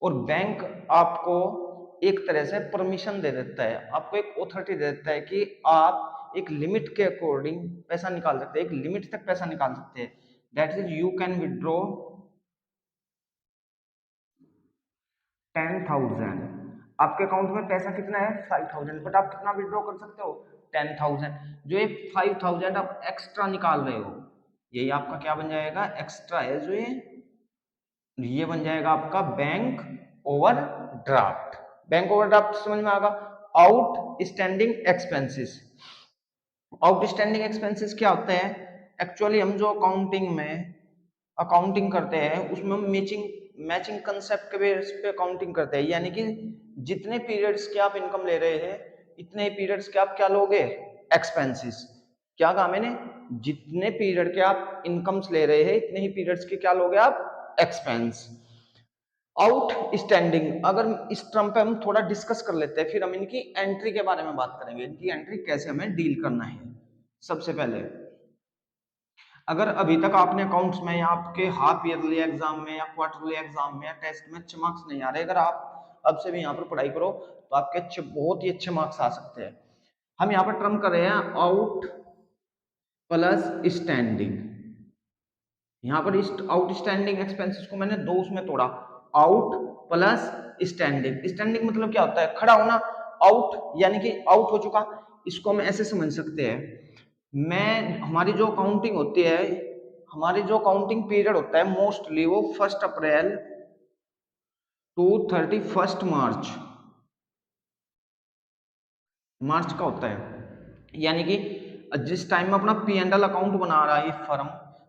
और बैंक आपको एक तरह से परमिशन दे देता है, आपको एक ऑथोरिटी दे देता है कि आप एक लिमिट के अकॉर्डिंग पैसा निकाल सकते हैं, एक लिमिट तक पैसा निकाल सकते हैं। That is you can withdraw 10,000। आपके अकाउंट में पैसा कितना है 5,000, बट आप कितना विड्रॉ कर सकते हो 10,000। जो ये 5,000 आप एक्स्ट्रा निकाल रहे हो, यही आपका क्या बन जाएगा, एक्स्ट्रा है जो ये बन जाएगा आपका बैंक ओवरड्राफ्ट। बैंक ओवरड्राफ्ट समझ में आएगा। Out standing expenses, outstanding expenses क्या होते हैं, एक्चुअली हम जो अकाउंटिंग में अकाउंटिंग करते हैं उसमें हम मैचिंग कंसेप्ट के बेस पे अकाउंटिंग करते हैं, यानी कि जितने पीरियड्स के आप इनकम ले रहे हैं इतने ही पीरियड्स के आप क्या लोगे, एक्सपेंसेस। क्या कहा मैंने, जितने पीरियड के आप इनकम्स ले रहे हैं इतने ही पीरियड्स के क्या लोगे आप, एक्सपेंस। आउटस्टैंडिंग, अगर इस टर्म पे हम थोड़ा डिस्कस कर लेते हैं, फिर हम इनकी एंट्री के बारे में बात करेंगे, इनकी एंट्री कैसे हमें डील करना है। सबसे पहले अगर अभी तक आपने अकाउंट्स में या आपके हाफ ईयरली एग्जाम में या क्वार्टरली एग्जाम में या टेस्ट में अच्छे मार्क्स नहीं आ रहे, अगर आप अब से भी यहाँ पर पढ़ाई करो तो आपके अच्छे, बहुत ही अच्छे मार्क्स आ सकते हैं। हम यहाँ पर टर्म कर रहे हैं आउट प्लस स्टैंडिंग। यहाँ पर आउटस्टैंडिंग एक्सपेंसेस को मैंने दो उसमें तोड़ा, आउट प्लस स्टैंडिंग। स्टैंडिंग मतलब क्या होता है, खड़ा होना, आउट यानी कि आउट हो चुका। इसको हम ऐसे समझ सकते हैं, मैं हमारी जो अकाउंटिंग होती है, हमारी जो अकाउंटिंग पीरियड होता है मोस्टली वो 1 अप्रैल टू 31 मार्च का होता है। यानी कि जिस टाइम में अपना पी एंड एल अकाउंट बना रहा है फर्म,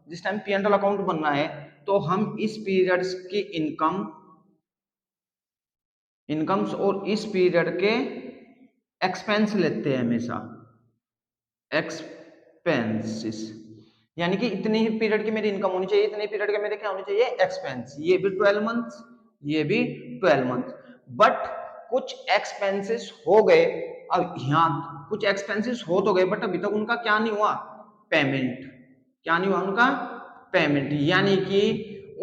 जिस time P and L account बनना है तो हम इस पीरियड्स की इनकम्स और इस पीरियड के एक्सपेंस लेते हैं हमेशा, एक्सपेंसेस। यानी कि इतने ही पीरियड की मेरी इनकम होनी चाहिए, इतने पीरियड के मेरे क्या होने चाहिए, एक्सपेंस। ये भी 12 मंथ्स, ये भी 12 मंथ। बट कुछ एक्सपेंसेस हो गए, अब यहाँ कुछ एक्सपेंसेस हो तो गए बट अभी तक उनका क्या नहीं हुआ, पेमेंट। क्या नहीं हुआ उनका, पेमेंट। यानी कि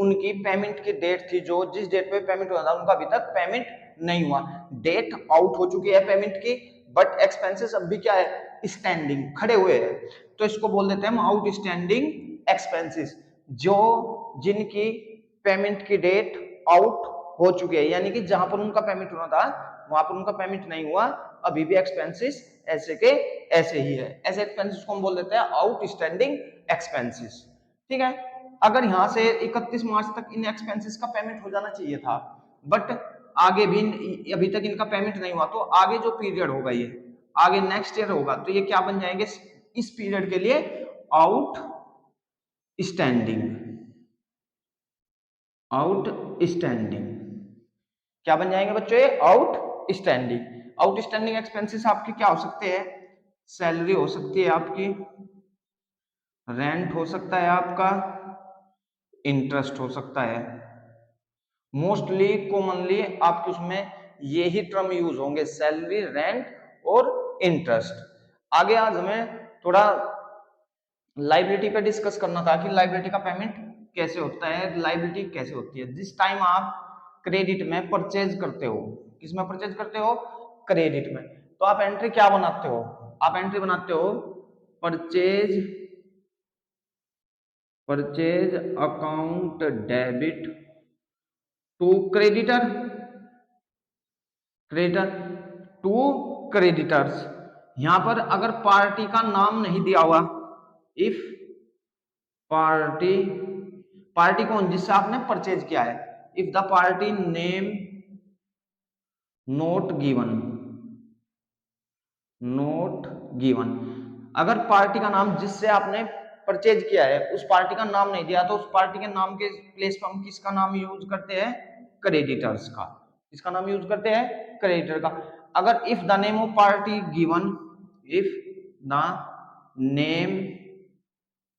उनकी पेमेंट की डेट थी, जो जिस डेट पे पेमेंट हुआ था उनका अभी तक पेमेंट नहीं हुआ। डेट आउट हो चुकी है पेमेंट की, बट एक्सपेंसेस अब भी क्या है, स्टैंडिंग, खड़े हुए हैं। तो इसको बोल देते हैं हम आउटस्टैंडिंग एक्सपेंसेस, जो जिनकी पेमेंट की डेट आउट हो चुकी है, यानी कि जहां पर उनका पेमेंट होना था वहां पर उनका पेमेंट नहीं हुआ, अभी भी एक्सपेंसेस ऐसे के ऐसे ही है। ऐसे एक्सपेंसेस को हम बोल देते हैं आउटस्टैंडिंग एक्सपेंसेस। ठीक है। अगर यहां से 31 मार्च तक इन एक्सपेंसेस का पेमेंट हो जाना चाहिए था, बट आगे भी अभी तक इनका पेमेंट नहीं हुआ, तो आगे जो पीरियड होगा, ये आगे नेक्स्ट ईयर होगा, तो ये क्या बन जाएंगे इस पीरियड के लिए, आउट स्टैंडिंग। आउट स्टैंडिंग क्या बन जाएंगे बच्चों, ये out standing. Out standing expenses आपके क्या हो सकते हैं, सैलरी हो सकती है आपकी, रेंट हो सकता है आपका, इंटरेस्ट हो सकता है। मोस्टली कॉमनली आपके उसमें ये ही टर्म यूज होंगे, सैलरी, रेंट और इंटरेस्ट। आगे आज हमें थोड़ा लाइबिलिटी पे डिस्कस करना था कि लाइबिलिटी का पेमेंट कैसे होता है, लाइबिलिटी कैसे होती है। जिस टाइम आप क्रेडिट में परचेज करते हो, किस में परचेज करते हो, क्रेडिट में, तो आप एंट्री क्या बनाते हो, आप एंट्री बनाते हो purchase, purchase account debit to creditor, creditor to creditors. यहां पर अगर पार्टी का नाम नहीं दिया हुआ, इफ पार्टी, पार्टी कौन, जिससे आपने परचेज किया है, if the party name note given, note given, अगर पार्टी का नाम जिससे आपने परचेज किया है उस पार्टी का नाम नहीं दिया, तो उस पार्टी के नाम के प्लेस पर हम किसका नाम यूज करते हैं, क्रेडिटर्स का। किसका नाम यूज करते हैं, क्रेडिटर का। अगर if the name of party given, if the name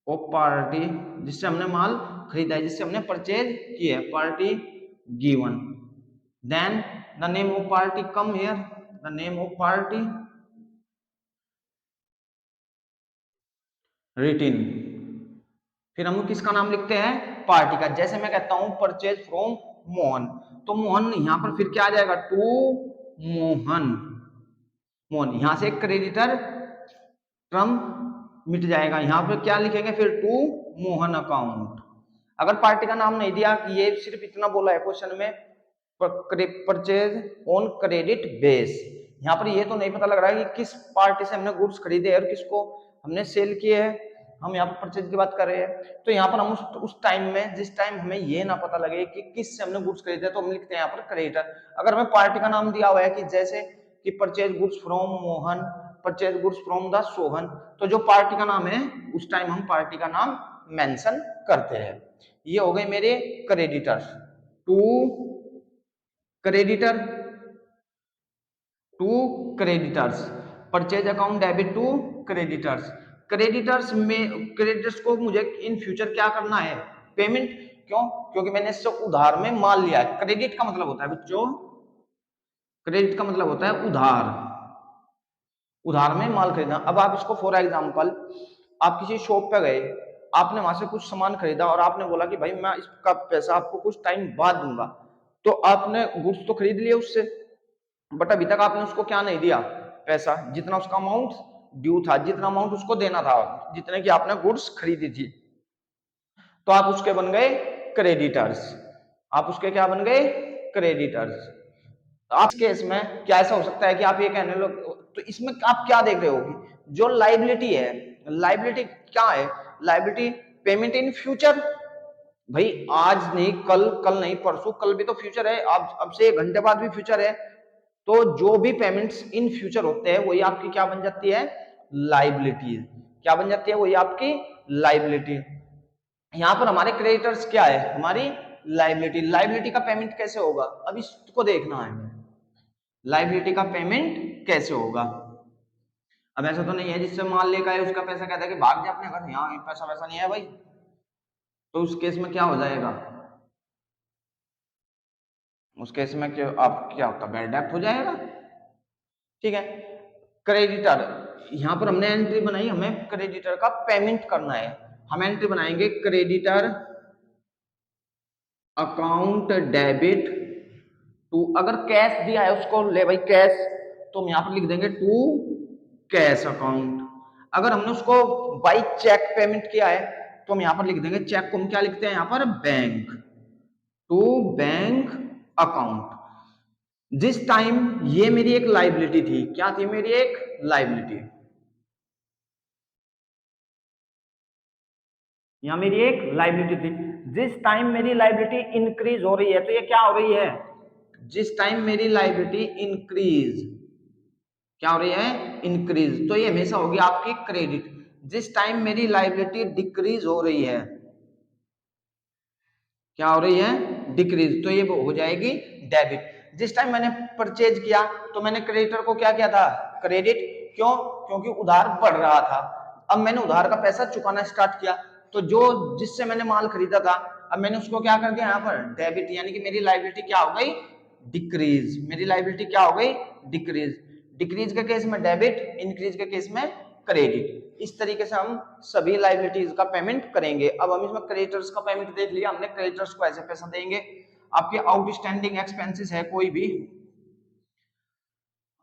of party, जिससे हमने माल खरीदा है, जिससे हमने परचेज किया है, party given, then the name of party come here, the name of party written, फिर हम किसका नाम लिखते हैं, पार्टी का। जैसे मैं कहता हूं परचेज फ्रॉम मोहन, तो मोहन यहाँ पर फिर क्या आ जाएगा, टू मोहन, मोहन, यहां से क्रेडिटर टर्म मिट जाएगा, यहाँ पे क्या लिखेंगे फिर, टू मोहन अकाउंट। अगर पार्टी का नाम नहीं दिया, कि ये सिर्फ इतना बोला है क्वेश्चन में, परचेज ऑन क्रेडिट बेस, यहाँ पर ये तो नहीं पता लग रहा है कि किस पार्टी से हमने गुड्स खरीदे और किसको हमने सेल किए हैं, हम यहाँ पर परचेज की बात कर रहे हैं। तो यहाँ पर हम उस टाइम में, जिस टाइम हमें ये ना पता लगे कि किस से हमने गुड्स खरीदे, तो हम लिखते हैं यहाँ पर क्रेडिटर। अगर हमें पार्टी का नाम दिया हुआ है कि जैसे कि purchase goods from Mohan, purchase goods from the Sohan, तो जो पार्टी का नाम है उस टाइम हम पार्टी का नाम मेंशन करते हैं। ये हो गए मेरे creditor, to creditor, to creditors, purchase account debit to creditors. Creditors में, क्रेडिटर्स को मुझे इन फ्यूचर क्या करना है, पेमेंट। क्यों? क्योंकि मैंने इससे उधार में माल लिया है। क्रेडिट का मतलब होता है बच्चों, क्रेडिट का मतलब होता है उधार, उधार में माल खरीदना। अब आप इसको फॉर एग्जांपल, आप किसी शॉप पे गए, आपने वहां से कुछ सामान खरीदा और आपने बोला कि भाई मैं इसका पैसा आपको कुछ टाइम बाद दूंगा, तो आपने गुड्स तो खरीद लिए उससे, बट अभी तक आपने उसको क्या नहीं दिया, पैसा, जितना उसका अमाउंट ड्यू था, जितना अमाउंट उसको देना था, जितने की आपने गुड्स खरीदी थी, तो आप उसके बन गए क्रेडिटर्स। आप उसके क्या बन गए, क्रेडिटर्स। आप केस में क्या ऐसा हो सकता है कि आप ये कहने लो, तो इसमें आप क्या देख रहे हो कि जो लाइबिलिटी है, लाइबिलिटी क्या है, लाइबिलिटी पेमेंट इन फ्यूचर। भाई आज नहीं कल, कल नहीं परसों, कल भी तो फ्यूचर है, अब से 1 घंटे बाद भी फ्यूचर है। तो जो भी पेमेंट्स इन फ्यूचर होते हैं वही आपकी क्या बन जाती है, लाइबिलिटी। क्या बन जाती है, वही आपकी लाइबिलिटी। यहां पर हमारे क्रेडिटर्स क्या है, हमारी लाइबिलिटी। लाइबिलिटी का पेमेंट कैसे होगा, अब इसको देखना है, लाइबिलिटी का पेमेंट कैसे होगा। अब ऐसा तो नहीं है जिससे माल लेकर आए उसका पैसा कहता है कि भाग जा अपने घर, यहाँ पैसा वैसा नहीं है भाई, तो उस केस में क्या हो जाएगा, उस केस में क्या, आप क्या होता, बैड डेब्ट हो जाएगा। ठीक है, क्रेडिटर, यहां पर हमने एंट्री बनाई, हमें क्रेडिटर का पेमेंट करना है। हम एंट्री बनाएंगे क्रेडिटर अकाउंट डेबिट टू, अगर कैश दिया है उसको ले भाई कैश, तो हम यहां पर लिख देंगे टू कैश अकाउंट। अगर हमने उसको बाई चेक पेमेंट किया है तो हम यहां पर लिख देंगे, चेक को हम क्या लिखते हैं यहां पर, बैंक, टू बैंक अकाउंट। जिस टाइम ये मेरी एक लाइबिलिटी थी, क्या थी मेरी एक लाइबिलिटी, यहां मेरी एक लाइबिलिटी थी, जिस टाइम मेरी लाइबिलिटी इंक्रीज हो रही है, तो ये क्या हो रही है, जिस टाइम मेरी लाइबिलिटी इंक्रीज, क्या हो रही है, इंक्रीज, तो ये हमेशा होगी आपकी क्रेडिट। जिस टाइम मेरी लाइबिलिटी डिक्रीज हो रही है, क्या हो रही है, डिक्रीज, तो ये हो जाएगी डेबिट। जिस टाइम मैंने परचेज किया तो मैंने क्रेडिटर को क्या किया था, क्रेडिट। क्यों? क्योंकि उधार बढ़ रहा था, अब मैंने उधार का पैसा चुकाना स्टार्ट किया, तो जो जिससे मैंने माल खरीदा था, अब मैंने उसको क्या कर दिया यहाँ पर, डेबिट, यानी कि मेरी लाइबिलिटी क्या हो गई, डिक्रीज। मेरी लाइबिलिटी क्या हो गई, डिक्रीज। डिक्रीज के केस में डेबिट, इंक्रीज के केस में क्रेडिट। इस तरीके से हम सभी लाइबिलिटीज का पेमेंट करेंगे। अब हम इसमें क्रेडिटर्स का पेमेंट देख लिया हमने, क्रेडिटर्स को ऐसे पैसा देंगे। आपके आउटस्टैंडिंग एक्सपेंसेस है कोई भी,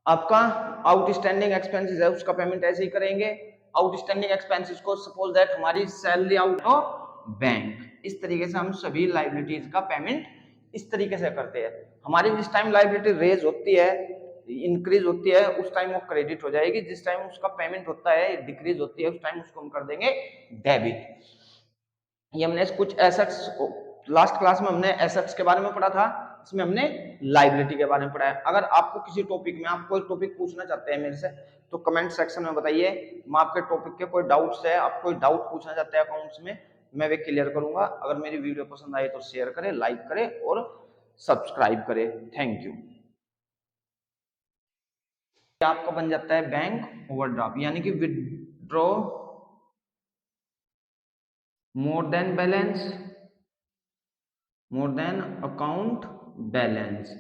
आपका आउटस्टैंडिंग एक्सपेंसेस है उसका पेमेंट ऐसे ही करेंगे। आउटस्टैंडिंग एक्सपेंसेस को सपोज दैट हमारी सैलरी आउट ऑफ बैंक, इस तरीके से हम सभी लाइबिलिटीज का पेमेंट इस तरीके से करते हैं। हमारी जिस टाइम लाइबिलिटी रेज होती है, इंक्रीज होती है, उस टाइम वो क्रेडिट हो जाएगी। जिस टाइम उसका पेमेंट होता है, डिक्रीज होती है, उस टाइम उसको हम कर देंगे डेबिट। ये हमने कुछ एसेट्स, लास्ट क्लास में हमने एसेट्स के बारे में पढ़ा था, इसमें हमने लाइबिलिटी के बारे में पढ़ा है। अगर आपको किसी टॉपिक में, आप कोई टॉपिक पूछना चाहते हैं मेरे से, तो कमेंट सेक्शन में बताइए, मैं आपके टॉपिक के कोई डाउट्स है, आप कोई डाउट पूछना चाहते हैं अकाउंट्स में, मैं वे क्लियर करूंगा। अगर मेरी वीडियो पसंद आई तो शेयर करें, लाइक करें और सब्सक्राइब करें। Thank you. आपका बन जाता है बैंक ओवरड्राफ्ट, यानी कि withdraw more than balance, more than account balance,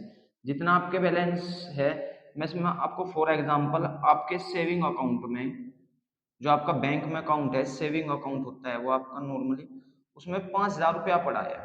जितना आपके बैलेंस है। मैं इसमें आपको फॉर एग्जांपल, आपके सेविंग अकाउंट में, जो आपका बैंक में अकाउंट है, सेविंग अकाउंट होता है वो आपका नॉर्मली, उसमें 5,000 रुपया पड़ा है,